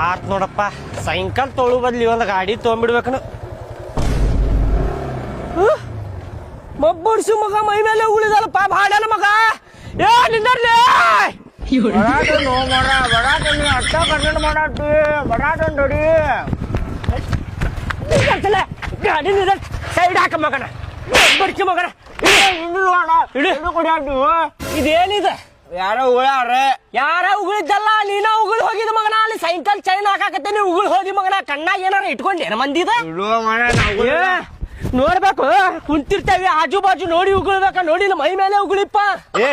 ಆತ್ ನೋಡಪ್ಪ, ಸೈಕಲ್ ತೊಳು ಬದ್ಲಿ ಒಂದು ಗಾಡಿ ತೊಗೊಂಡ್ಬಿಡ್ಬೇಕನ. ಮಬ್ಬಡ್ಸು ಮಗ, ಮೈ ಮೇಲೆ ಉಳಿದಲ್ಲಪ್ಪ ಭಾಡನ ಮಗ. ಏ ನಿಂದರ್ಲಿ ಗಾಡಿ ನಿಂದ ಸೈಡ್ ಹಾಕ ಮಗನ. ಬಡ್ಸಿ ಮಗನ ಇದೇನಿದೆ? ಯಾರೋ ಉಳಾಡ್ರೆ. ಯಾರ ಉಗುಳಿದ್ದಲ್ಲ, ನೀನ ಉಗುಳ್ ಹೋಗಿದ ಮಗನ. ಅಲ್ಲಿ ಸೈಕಲ್ ಚೈನ್ ಹಾಕಾಕತ್ತೇನಿ, ಉಗುಳ್ ಹೋದಿ ಮಗನ. ಕಣ್ಣಾಗ ಏನಾರ ಇಟ್ಕೊಂಡೇನ ಮಂದಿದ? ನೋಡ್ಬೇಕು, ಕುಂತಿರ್ತೇವಿ ಆಜು ಬಾಜು ನೋಡಿ ಉಗುಳ್ಬೇಕ. ನೋಡಿಲ್ಲ ಮೈ ಮೇಲೆ ಉಗುಳಿಪ್ಪ.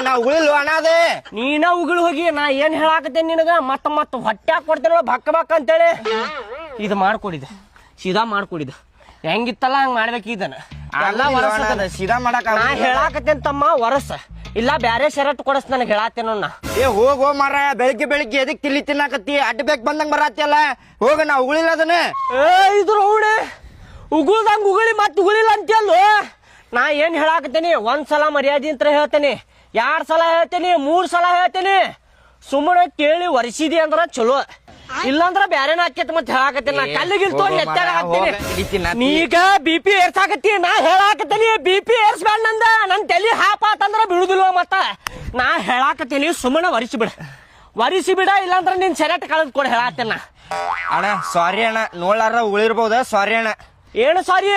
ನಾ ಉಳಿಲ್ವ ಅಣ್ಣಾದೆ. ನೀನ ಉಗುಳ್ ಹೋಗಿ ನಾ ಏನ್ ಹೇಳಾಕತ್ತೇನಿ ನಿನಗ? ಮತ್ತ ಹೊಟ್ಟೆ ಕೊಡ್ತೇನ ಬಕ್ಕ ಬಕ್ಕ ಅಂತೇಳಿ ಇದು ಮಾಡ್ಕೊಡಿದೆ, ಸೀದಾ ಮಾಡ್ಕೊಡಿದ. ಹೆಂಗಿತ್ತಲ್ಲ ಹಂಗ ಮಾಡ್ಬೇಕು. ಇದನ್ನ ಸೀದಾ ಮಾಡಕ್ ನಾ ಹೇಳಾಕತ್ತೇನ್ ತಮ್ಮ, ವರಸ ಇಲ್ಲ ಬ್ಯಾರೆ ಶರ್ಟ್ ಕೊಡಸ್ ನನಗೆ ಹೇಳಾತೇನೋ ನಾ. ಹೋಗೋ ಮಾರ, ಬೆಳಿಗ್ಗೆ ಎದಕ್ ತಿಳಿ ತಿನ್ನಾಕತ್ತಿ? ಅಡ್ಡ ಬೇಕ್ ಬಂದಂಗ ಬರತ್ತಿಯಲ್ಲ, ಹೋಗ. ನಾ ಉಗುಳಿಲ್ಲ ಅದನ್ನ. ಇದ್ರ ಅವಡೆ ಉಗುಳ್ದಂಗ ಉಗುಳಿ ಮತ್ ಉಗುಳಿಲ್ಲ ಅಂತೀಯಲ್ಲೋ. ನಾ ಏನ್ ಹೇಳಾಕತ್ತೇನಿ, ಒಂದ್ಸಲ ಮರ್ಯಾದೆ ಅಂತ ಹೇಳ್ತೇನಿ, 2 ಸಲ ಹೇಳ್ತೇನಿ, 3 ಸಲ ಹೇಳ್ತೇನಿ. ಸುಮ್ಮನೆ ಕೇಳಿ ಒರೆಸಿದಿ ಅಂದ್ರ ಚಲೋ, ಇಲ್ಲಾಂದ್ರ ಬ್ಯಾರೇನ ಹಾಕೇತ್ ಮತ್ ಹೇಳಾಕತ್ತೇನಿ. ನಾ ಕಲ್ಲಿಗಿಲ್ ತೊಗೊಂಡ್ ಎತ್ತಾಗ ಹಾಕ್ತೇನಿ. ನೀಗ BP ಏರ್ಸಾಕತ್ತಿ. ನಾ ಹೇಳಾಕತ್ತೇನಿ BP ಏರ್ಸ್ಬೇಡ ನಂದ. ನನ್ ತಲಿ ಹಾಪಾತಂದ್ರ ಬಿಡುದಿಲ್ವ ಮತ್ತ. ನಾ ಹೇಳಾಕತ್ತೇನಿ ಸುಮ್ಮನೆ ಒರಿಸಿ ಬಿಡ, ಇಲ್ಲಾಂದ್ರ ನಿನ್ ಸೆರೆಟ್ ಕಳೆದ್ ಕೊಡ ಹೇಳಾತೇನ. ಅಣ್ಣ ಸಾರಿ ಅಣ್ಣ, ನೋಡ್ಲಾರ ಉಳಿರ್ಬಹುದ. ಸಾರಿ ಅಣ್ಣ. ಏನು ಸಾರಿ?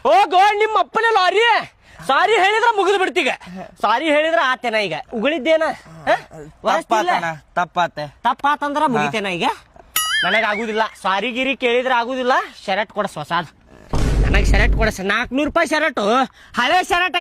ಹೋಗೋ ನಿಮ್ಮ ಅಪ್ಪನೇ ಲಾರಿ. ಸಾರಿ ಹೇಳಿದ್ರ ಮುಗಿದು ಬಿಡ್ತೀಗ. ಸಾರಿ ಹೇಳಿದ್ರ ಆತೇನ? ಈಗ ಉಗುಳಿದ್ದೇನ? ತಪ್ಪಾತಂದ್ರ ಮುಗಿತೇನ? ಈಗ ನನಗ ಆಗುದಿಲ್ಲ. ಸಾರಿ ಗಿರಿ ಕೇಳಿದ್ರ ಆಗುದಿಲ್ಲ. ಶರ್ಟ್ ಕೊಡಸ್ ಹೊಸಾದ್. ನನಗ್ ಶರ್ಟ್ ಕೊಡಸ್. 400 ರೂಪಾಯಿ ಶರ್ಟ್, ಹಳೆ ಶರ್ಟ್.